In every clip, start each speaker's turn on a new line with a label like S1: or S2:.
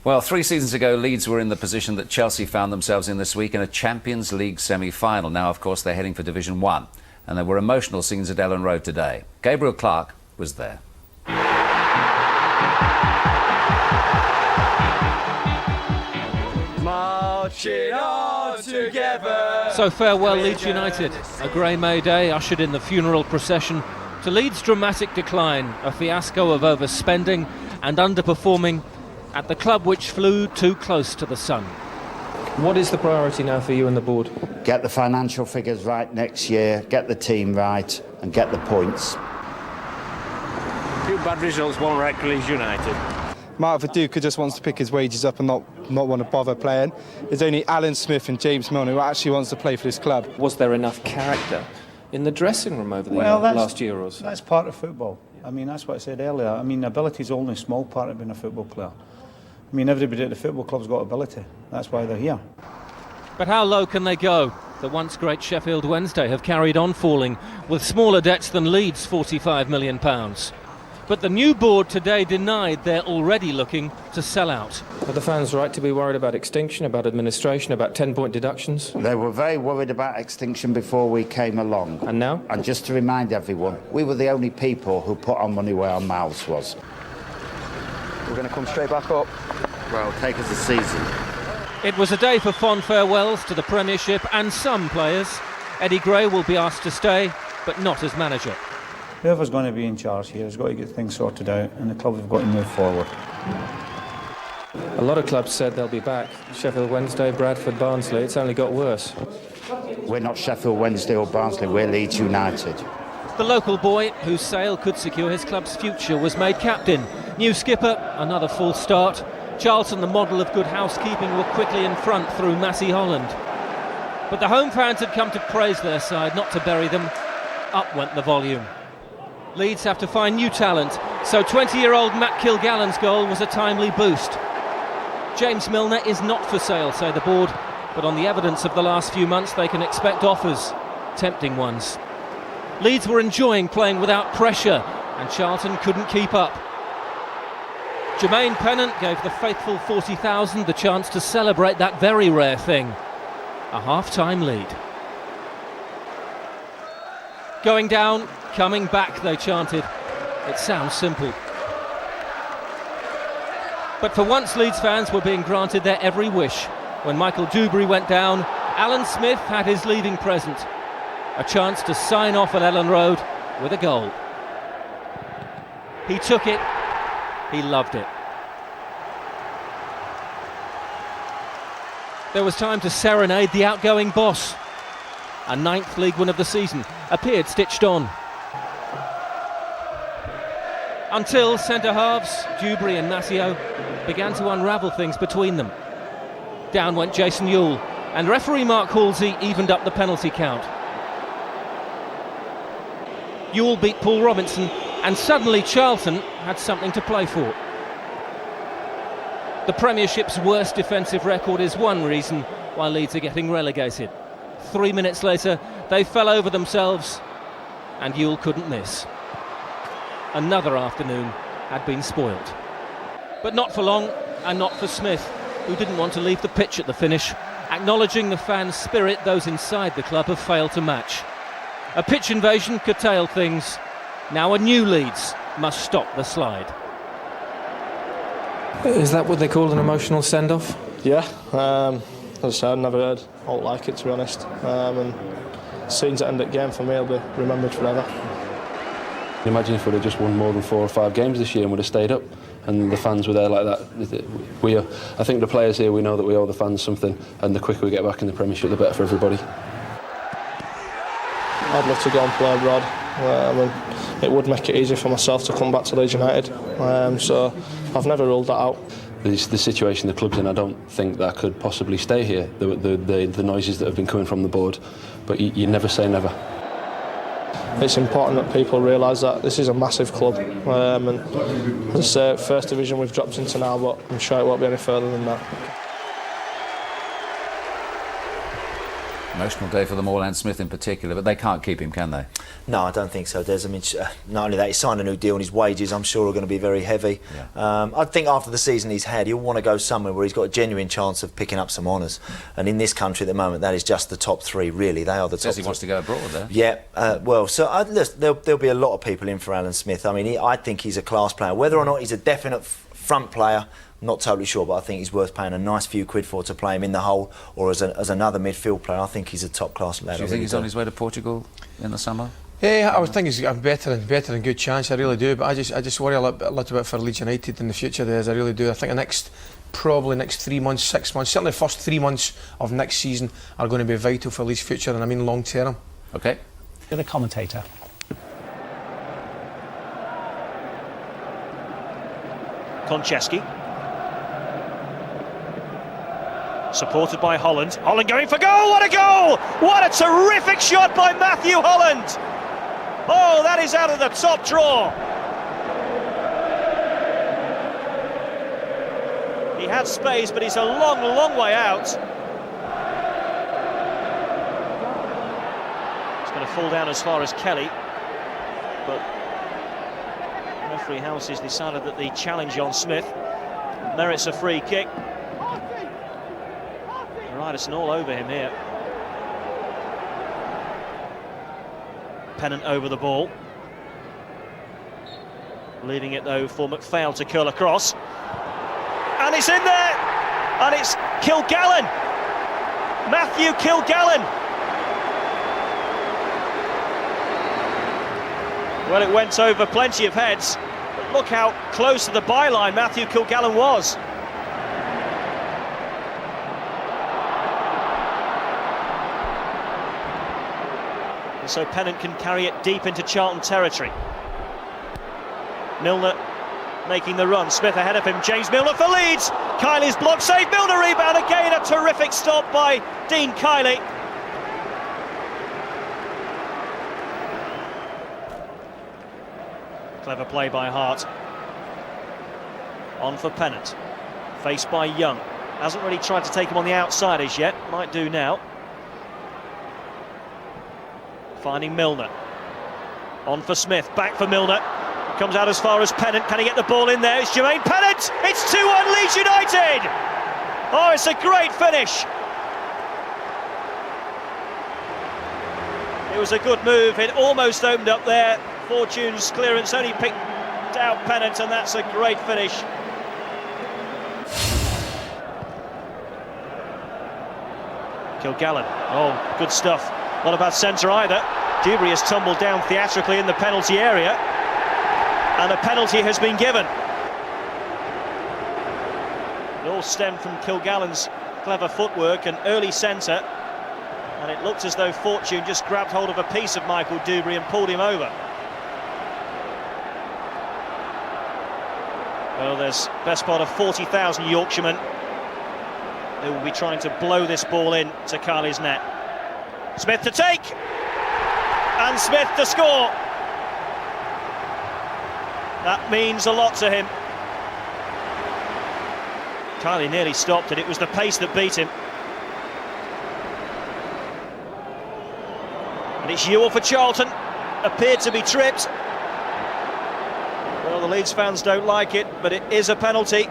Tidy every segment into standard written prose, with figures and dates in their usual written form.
S1: Well, 3 seasons ago, Leeds were in the position that Chelsea found themselves in this week in a Champions League semi-final. Now, of course, they're heading for Division 1. And there were emotional scenes at Elland Road today. Gabriel Clark was there.
S2: Marching on together.
S3: So farewell Leeds United. A grey May day ushered in the funeral procession to Leeds' dramatic decline, a fiasco of overspending and underperforming at the club which flew too close to the sun.
S4: What is the priority now for you and the board?
S5: Get the financial figures right next year, get the team right and get the points.
S6: A few bad results won't wreck Leeds United.
S7: Mark Viduka just wants to pick his wages up and not want to bother playing. There's only Alan Smith and James Milner who actually wants to play for this club.
S4: Was there enough character in the dressing room over the last year or so?
S8: That's part of football. I mean, that's what I said earlier. I mean, ability is only a small part of being a football player. I mean, everybody at the football club's got ability. That's why they're here.
S3: But how low can they go? The once great Sheffield Wednesday have carried on falling, with smaller debts than Leeds' £45 million. But the new board today denied they're already looking to sell out.
S4: Are the fans right to be worried about extinction, about administration, about 10-point deductions?
S5: They were very worried about extinction before we came along.
S4: And now?
S5: And just to remind everyone, we were the only people who put our money where our mouths was.
S2: We're going to come straight back up.
S5: Well, take us a season.
S3: It was a day for fond farewells to the Premiership and some players. Eddie Gray will be asked to stay, but not as manager.
S8: Whoever's going to be in charge here has got to get things sorted out and the club have got to move forward.
S4: A lot of clubs said they'll be back. Sheffield Wednesday, Bradford, Barnsley. It's only got worse.
S5: We're not Sheffield Wednesday or Barnsley, we're Leeds United.
S3: The local boy, whose sale could secure his club's future, was made captain. New skipper, another full start. Charlton, the model of good housekeeping, were quickly in front through Holland. But the home fans had come to praise their side, not to bury them. Up went the volume. Leeds have to find new talent, so 20-year-old Matt Kilgallon's goal was a timely boost. James Milner is not for sale, say the board, but on the evidence of the last few months they can expect offers, tempting ones. Leeds were enjoying playing without pressure, and Charlton couldn't keep up. Pennant gave the faithful 40,000 the chance to celebrate that very rare thing, a half-time lead. Going down, coming back, they chanted. It sounds simple. But for once, Leeds fans were being granted their every wish. When Michael Dewberry went down, Alan Smith had his leaving present. A chance to sign off at Elland Road with a goal. He took it. He loved it. There was time to serenade the outgoing boss. A 9th League win of the season appeared stitched on. Until centre-halves, Dewberry and Massio, began to unravel things between them. Down went Jason Euell, and referee Mark Halsey evened up the penalty count. Euell beat Paul Robinson, and suddenly Charlton had something to play for. The Premiership's worst defensive record is one reason why Leeds are getting relegated. 3 minutes later, they fell over themselves, and Euell couldn't miss. Another afternoon had been spoilt. But not for long, and not for Smith, who didn't want to leave the pitch at the finish, acknowledging the fans' spirit those inside the club have failed to match. A pitch invasion curtailed things. Now a new Leeds must stop the slide.
S4: Is that what they call an emotional send-off?
S9: Yeah, as I said, I've never heard alt like it, to be honest. And scenes that end at game for me will be remembered forever.
S10: Imagine if we'd have just won more than 4 or 5 games this year and would have stayed up, and the fans were there like that. I think the players here, we know that we owe the fans something, and the quicker we get back in the Premiership, the better for everybody.
S9: I'd love to go and play abroad. And it would make it easier for myself to come back to Leeds United. So I've never ruled that out.
S10: The situation the club's in, I don't think that I could possibly stay here. The noises that have been coming from the board, but you never say never.
S9: It's important that people realise that this is a massive club, and as I say, first division we've dropped into now, but I'm sure it won't be any further than that.
S1: Emotional day for them all, and Smith in particular, but they can't keep him, can they?
S11: No, I don't think so, Des. I mean, not only that, he signed a new deal and his wages, I'm sure, are going to be very heavy.
S1: Yeah.
S11: I think after the season he's had, he'll want to go somewhere where he's got a genuine chance of picking up some honours. And in this country at the moment, that is just the top three, really. They are the top
S1: Says he wants to go abroad there.
S11: Yeah, well, so listen, there'll be a lot of people in for Alan Smith. I mean, I think he's a class player. Whether or not he's a definite front player, not totally sure, but I think he's worth paying a nice few quid for to play him in the hole or as another midfield player. I think he's a top-class lad.
S1: Do you think he's on his way to Portugal in the summer?
S12: Yeah, I would think he's got a better and good chance. I really do, but I just worry a little bit for Leeds United in the future. There, I really do. I think probably next 3 months, 6 months, certainly the first 3 months of next season are going to be vital for Leeds' future, and I mean long term.
S1: Okay.
S13: You're the commentator.
S3: Konchesky. Supported by Holland. Holland going for goal! What a goal! What a terrific shot by Matthew Holland! Oh, that is out of the top drawer. He had space, but he's a long, long way out. It's going to fall down as far as Kelly, but referee House has decided that the challenge on Smith merits a free kick. Ryderson all over him here. Pennant over the ball. Leaving it though for McPhail to curl across. And it's in there! And it's Kilgallon! Matthew Kilgallon! Well, it went over plenty of heads, but look how close to the byline Matthew Kilgallon was. So Pennant can carry it deep into Charlton territory. Milner making the run. Smith ahead of him. James Milner for Leeds. Kiley's block save. Milner rebound again. A terrific stop by Dean Kiley. Clever play by Hart. On for Pennant. Faced by Young. Hasn't really tried to take him on the outside as yet. Might do now. Finding Milner. On for Smith, back for Milner. Comes out as far as Pennant. Can he get the ball in there? It's Jermaine Pennant! It's 2-1 Leeds United! Oh, it's a great finish. It was a good move. It almost opened up there. Fortune's clearance only picked out Pennant, and that's a great finish. Kilgallon. Oh, good stuff. Not a bad centre either. Dewberry has tumbled down theatrically in the penalty area, and a penalty has been given. It all stemmed from Kilgallon's clever footwork and early centre, and it looked as though Fortune just grabbed hold of a piece of Michael Dewberry and pulled him over. Well, there's best part of 40,000 Yorkshiremen who will be trying to blow this ball in to Kiley's net. Smith to take, and Smith to score. That means a lot to him. Kiley nearly stopped it. It was the pace that beat him. And it's Euell for Charlton. Appeared to be tripped. Well, the Leeds fans don't like it, but it is a penalty.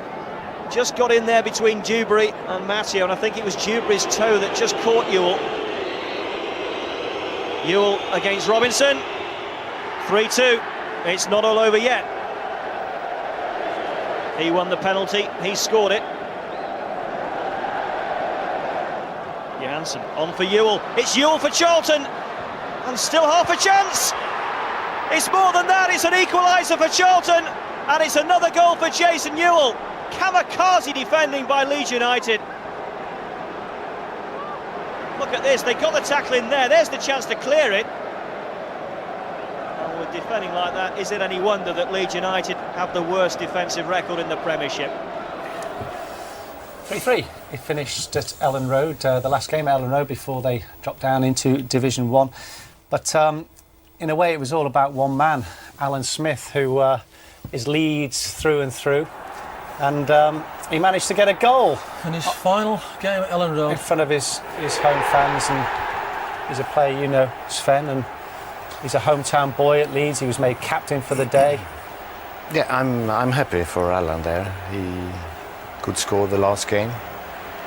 S3: Just got in there between Dewberry and Matteo, and I think it was Dewberry's toe that just caught Euell. Euell against Robinson. 3-2. It's not all over yet. He won the penalty. He scored it. Johansson on for Euell. It's Euell for Charlton. And still half a chance. It's more than that. It's an equaliser for Charlton. And it's another goal for Jason Euell. Kamikaze defending by Leeds United. Look at this, they got the tackle in there, there's the chance to clear it. And with defending like that, is it any wonder that Leeds United have the worst defensive record in the Premiership?
S13: 3-3. It finished at Ellen Road, the last game at Ellen Road before they dropped down into Division 1. But in a way it was all about one man, Alan Smith, who is Leeds through and through. And he managed to get a goal
S14: in his final game at Ellen Road
S13: in front of his home fans, and He's a player you know, Sven, and he's a hometown boy at Leeds. He was made captain for the day.
S14: Yeah, I'm happy for Alan there. He could score the last game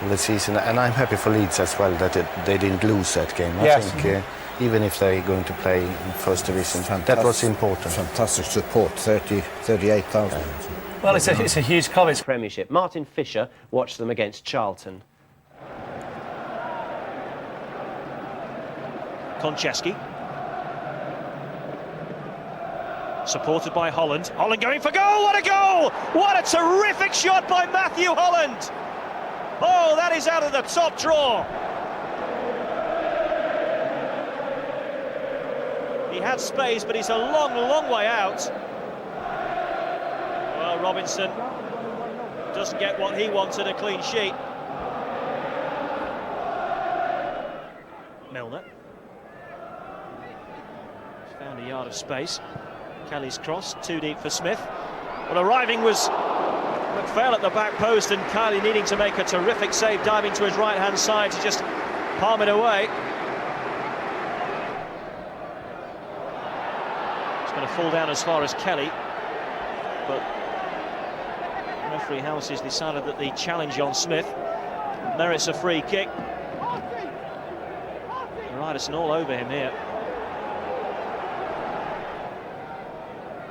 S14: of the season, and I'm happy for Leeds as well that they didn't lose that game. I think even if they're going to play in First Division, that was important.
S5: Fantastic support, 38,000.
S13: Well, it's a huge club. It's
S15: Premiership. Martin Fisher watched them against Charlton.
S3: Konchesky. Supported by Holland. Holland going for goal! What a goal! What a terrific shot by Matthew Holland! Oh, that is out of the top drawer. He had space, but he's a long, long way out. Well, Robinson doesn't get what he wanted, a clean sheet. Milner. Found a yard of space. Kelly's cross, too deep for Smith. Well, arriving was McPhail at the back post, and Kylie needing to make a terrific save, diving to his right-hand side to just palm it away. It's going to fall down as far as Kelly, but referee House has decided that the challenge on Smith merits a free kick. Ryderson all over him here.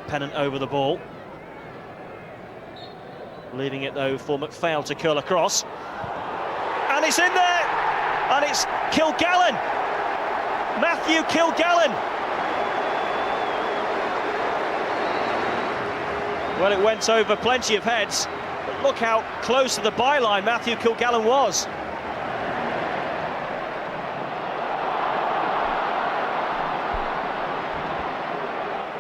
S3: Pennant over the ball. Leaving it though for McPhail to curl across. And it's in there! And it's Kilgallon! Matthew Kilgallon! Well, it went over plenty of heads, but look how close to the byline Matthew Kilgallon was.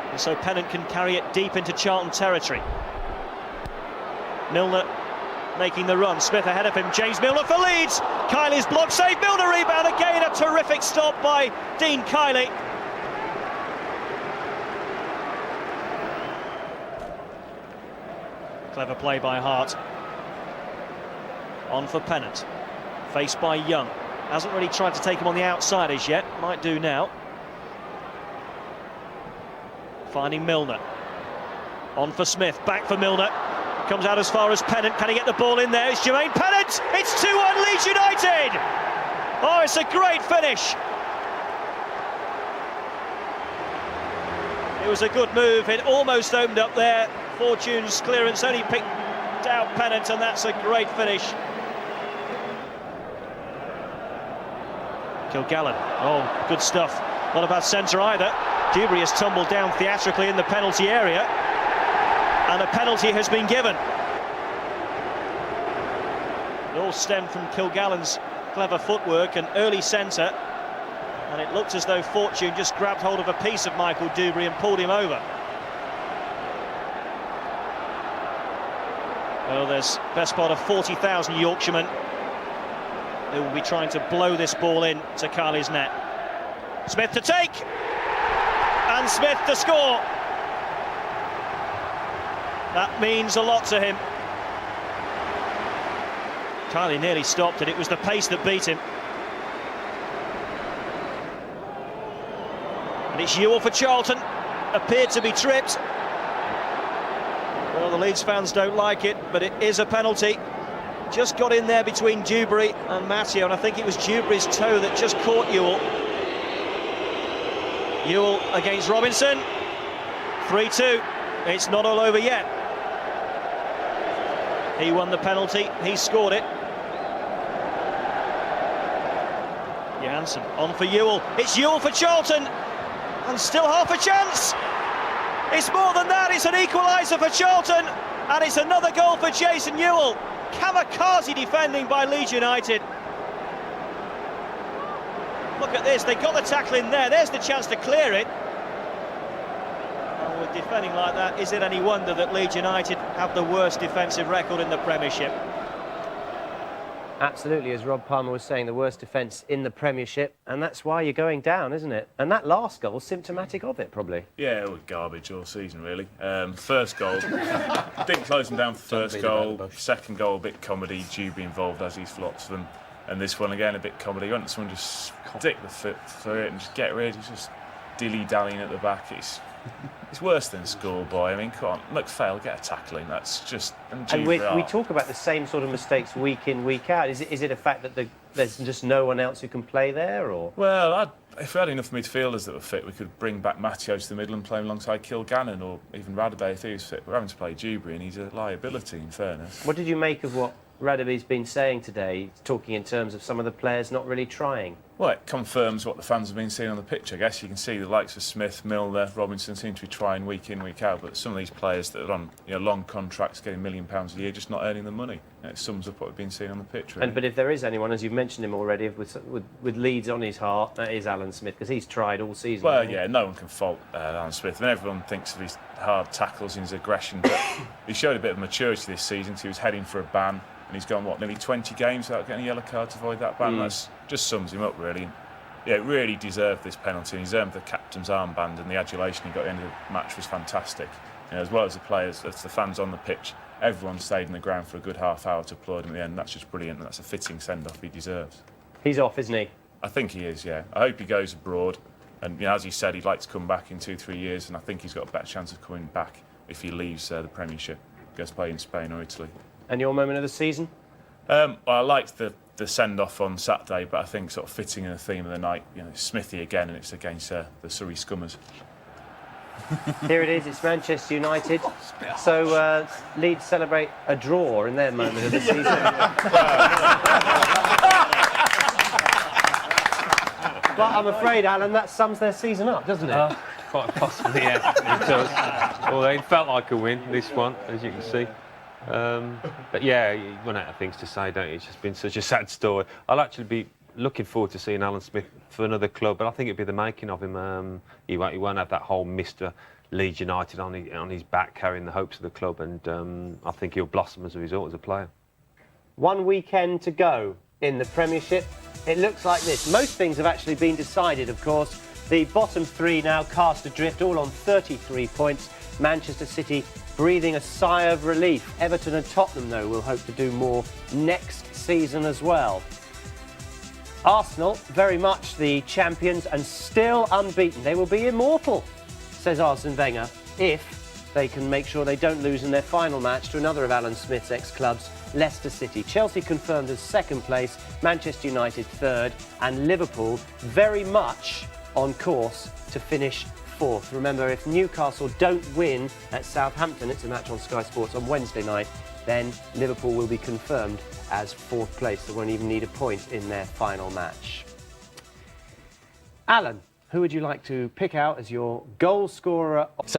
S3: And so Pennant can carry it deep into Charlton territory. Milner making the run, Smith ahead of him, James Milner for Leeds. Kiley's block save, Milner rebound again, a terrific stop by Dean Kiley. Clever play by Hart. On for Pennant, faced by Young. Hasn't really tried to take him on the outside as yet, might do now. Finding Milner. On for Smith, back for Milner. Comes out as far as Pennant. Can he get the ball in there? It's Jermaine Pennant! It's 2-1 Leeds United! Oh, it's a great finish. It was a good move. It almost opened up there. Fortune's clearance only picked out Pennant, and that's a great finish. Kilgallon. Oh, good stuff. Not a bad centre either. Dewberry has tumbled down theatrically in the penalty area, and a penalty has been given. It all stemmed from Kilgallon's clever footwork and early centre, and it looked as though Fortune just grabbed hold of a piece of Michael Dewberry and pulled him over. Well, there's best part of 40,000 Yorkshiremen who will be trying to blow this ball in to Carley's net. Smith to take, and Smith to score. That means a lot to him. Kiley nearly stopped it. It was the pace that beat him. And it's Euell for Charlton. Appeared to be tripped. Well, the Leeds fans don't like it, but it is a penalty. Just got in there between Dewberry and Matteo, and I think it was Dewberry's toe that just caught Euell. Euell against Robinson. 3-2. It's not all over yet. He won the penalty, he scored it. Johansson on for Euell. It's Euell for Charlton, and still half a chance. It's more than that, it's an equaliser for Charlton, and it's another goal for Jason Euell. Kamikaze defending by Leeds United. Look at this, they got the tackle in there, there's the chance to clear it. And with defending like that, is it any wonder that Leeds United have the worst defensive record in the Premiership?
S15: Absolutely, as Rob Palmer was saying, the worst defence in the Premiership, and that's why you're going down, isn't it? And that last goal, symptomatic of it, probably.
S16: Yeah, it was garbage all season, really. First goal, didn't close them down for first goal. Second goal, a bit comedy, Dewberry involved as he's lots of them. And this one again, a bit comedy. You want someone just stick the foot through it and just get rid. He's just dilly-dallying at the back. It's worse than schoolboy. I mean, come on, McPhail, get a tackling. That's just...
S15: And we talk about the same sort of mistakes week in, week out. Is it a fact that there's just no one else who can play there, or...?
S16: Well, if we had enough midfielders that were fit, we could bring back Matteo to the middle and play him alongside Kilgallon, or even Radebe if he was fit. We're having to play Dewberry, and he's a liability, in fairness.
S15: What did you make of what Radebe's been saying today, talking in terms of some of the players not really trying?
S16: Well, it confirms what the fans have been seeing on the pitch, I guess. You can see the likes of Smith, Milner, Robinson seem to be trying week in, week out, but some of these players that are on long contracts, getting £1 million a year, just not earning the money. It sums up what we've been seeing on the pitch, really.
S15: But if there is anyone, as you've mentioned him already, with Leeds on his heart, that is Alan Smith, because he's tried all season.
S16: Well, yeah, no one can fault Alan Smith. I mean, everyone thinks of his hard tackles and his aggression, but he showed a bit of maturity this season, because he was heading for a ban, and he's gone, nearly 20 games without getting a yellow card to avoid that ban. That just sums him up, really. Yeah, really deserved this penalty. He deserved the captain's armband, and the adulation he got at the end of the match was fantastic. As well as the players, as the fans on the pitch, everyone stayed in the ground for a good half hour to applaud him at the end. That's just brilliant, and that's a fitting send-off he deserves.
S15: He's off, isn't he?
S16: I think he is, yeah. I hope he goes abroad, and as he said, he'd like to come back in 2-3 years, and I think he's got a better chance of coming back if he leaves the Premiership, goes to play in Spain or Italy.
S15: And your moment of the season?
S16: Well, I liked the send-off on Saturday, but I think sort of fitting in the theme of the night, Smithy again, and it's against the Surrey Scummers.
S15: Here it is, it's Manchester United. So Leeds celebrate a draw in their moment of the season. But I'm afraid, Alan, that sums their season up, doesn't it?
S17: Quite possibly, yeah. It does. Well, it felt like a win, this one, as you can see. But yeah, you run out of things to say, don't you? It's just been such a sad story. I'll actually be looking forward to seeing Alan Smith for another club, but I think it'll be the making of him. He won't have that whole Mr. Leeds United on his back carrying the hopes of the club, and I think he'll blossom as a result as a player.
S15: One weekend to go in the Premiership. It looks like this. Most things have actually been decided, of course. The bottom three now cast adrift, all on 33 points. Manchester City breathing a sigh of relief. Everton and Tottenham, though, will hope to do more next season as well. Arsenal, very much the champions and still unbeaten. They will be immortal, says Arsene Wenger, if they can make sure they don't lose in their final match to another of Alan Smith's ex-clubs, Leicester City. Chelsea confirmed as second place, Manchester United third, and Liverpool very much on course to finish fourth. Remember, if Newcastle don't win at Southampton, it's a match on Sky Sports on Wednesday night, then Liverpool will be confirmed as fourth place. They won't even need a point in their final match. Alan, who would you like to pick out as your goal scorer?